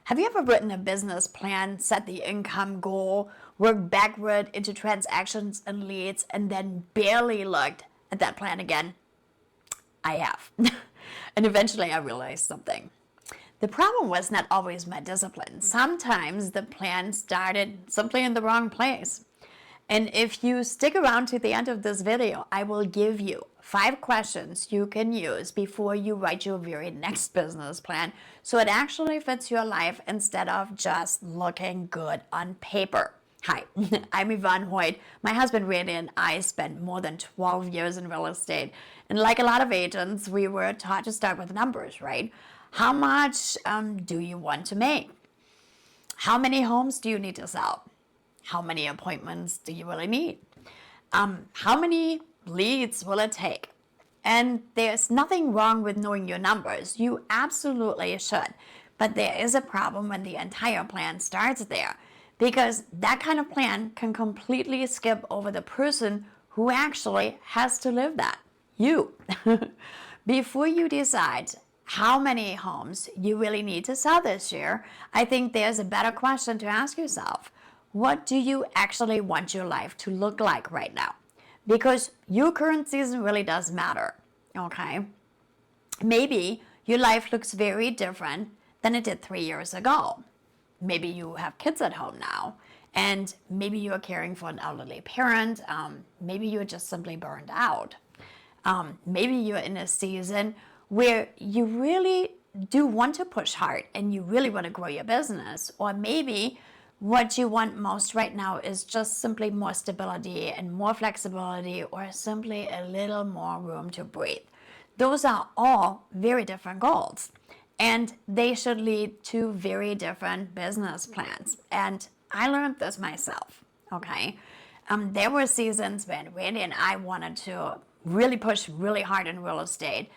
Have you ever written a business plan, set the income goal, worked backward into transactions and leads, and then barely looked at that plan again? I have. And eventually I realized something. The problem was not always my discipline. Sometimes the plan started simply in the wrong place. And if you stick around to the end of this video, I will give you 5 questions you can use before you write your very next business plan so it actually fits your life instead of just looking good on paper. Hi, I'm Yvonne Hoyt. My husband Randy and I spent more than 12 years in real estate. And like a lot of agents, we were taught to start with numbers, right? How much do you want to make? How many homes do you need to sell? How many appointments do you really need? How many leads will it take? And there's nothing wrong with knowing your numbers. You absolutely should. But there is a problem when the entire plan starts there, because that kind of plan can completely skip over the person who actually has to live that, you. Before you decide how many homes you really need to sell this year, I think there's a better question to ask yourself. What do you actually want your life to look like right now? Because your current season really does matter, okay? Maybe your life looks very different than it did 3 years ago. Maybe you have kids at home now, and maybe you're caring for an elderly parent. Maybe you're just simply burned out. Maybe you're in a season where you really do want to push hard and you really want to grow your business. Or maybe what you want most right now is just simply more stability and more flexibility, or simply a little more room to breathe. Those are all very different goals, and they should lead to very different business plans. And I learned this myself, okay? There were seasons when Randy and I wanted to really push really hard in real estate.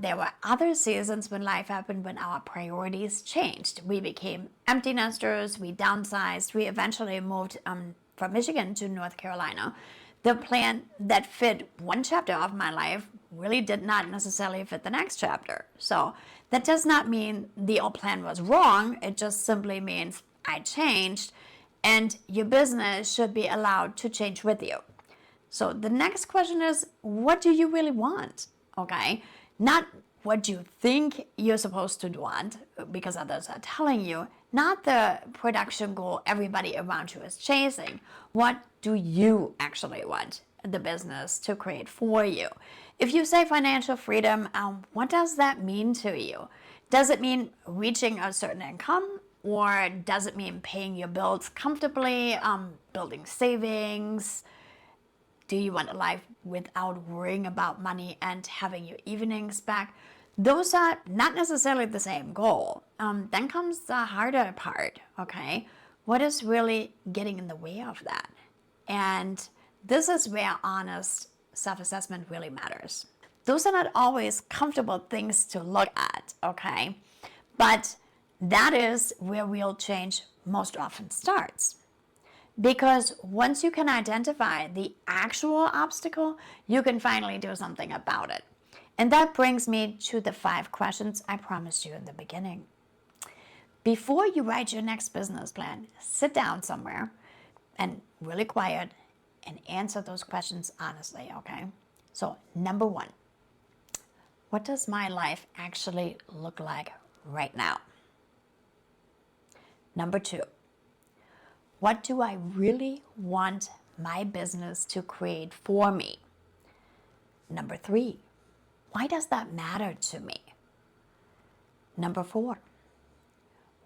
There were other seasons when life happened when our priorities changed. We became empty nesters, we downsized, we eventually moved from Michigan to North Carolina. The plan that fit one chapter of my life really did not necessarily fit the next chapter. So that does not mean the old plan was wrong. It just simply means I changed, and your business should be allowed to change with you. So the next question is, what do you really want? Okay? Not what you think you're supposed to want because others are telling you, not the production goal everybody around you is chasing. What do you actually want the business to create for you? If you say financial freedom, what does that mean to you? Does it mean reaching a certain income? Or does it mean paying your bills comfortably, building savings? Do you want a life without worrying about money and having your evenings back? Those are not necessarily the same goal. Then comes the harder part, okay? What is really getting in the way of that? And this is where honest self-assessment really matters. Those are not always comfortable things to look at, okay? But that is where real change most often starts. Because once you can identify the actual obstacle, you can finally do something about it. And that brings me to the 5 questions I promised you in the beginning. Before you write your next business plan, sit down somewhere and really quiet and answer those questions honestly, okay? So, number 1, what does my life actually look like right now? Number 2, what do I really want my business to create for me? Number 3, why does that matter to me? Number 4,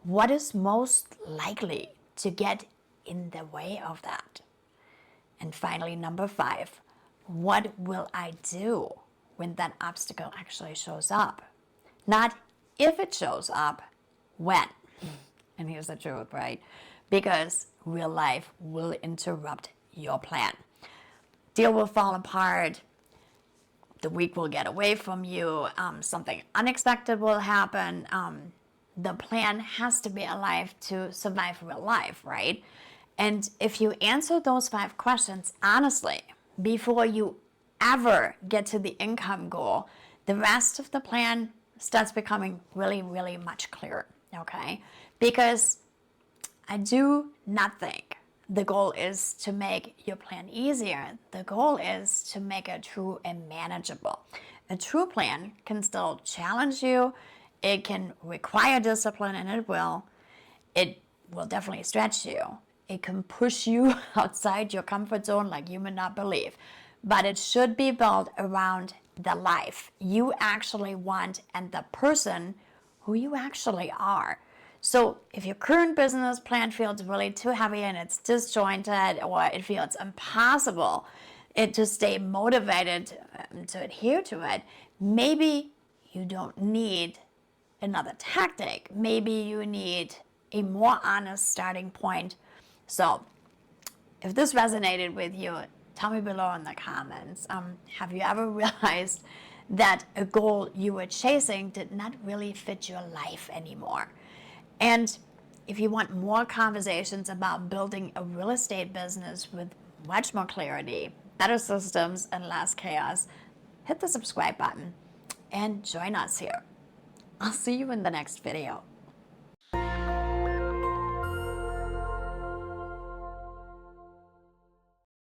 what is most likely to get in the way of that? And finally, number 5, what will I do when that obstacle actually shows up? Not if it shows up, when. And here's the truth, right? Because real life will interrupt your plan. Deal will fall apart. The week will get away from you. Something unexpected will happen. The plan has to be alive to survive real life, right? And if you answer those 5 questions honestly before you ever get to the income goal, the rest of the plan starts becoming really, really much clearer, okay? because I do not think the goal is to make your plan easier. The goal is to make it true and manageable. A true plan can still challenge you. It can require discipline, and it will. It will definitely stretch you. It can push you outside your comfort zone like you may not believe. But it should be built around the life you actually want and the person who you actually are. So if your current business plan feels really too heavy and it's disjointed, or it feels impossible to stay motivated to adhere to it, maybe you don't need another tactic. Maybe you need a more honest starting point. So if this resonated with you, tell me below in the comments. Have you ever realized that a goal you were chasing did not really fit your life anymore? And if you want more conversations about building a real estate business with much more clarity, better systems, and less chaos, hit the subscribe button and join us here. I'll see you in the next video.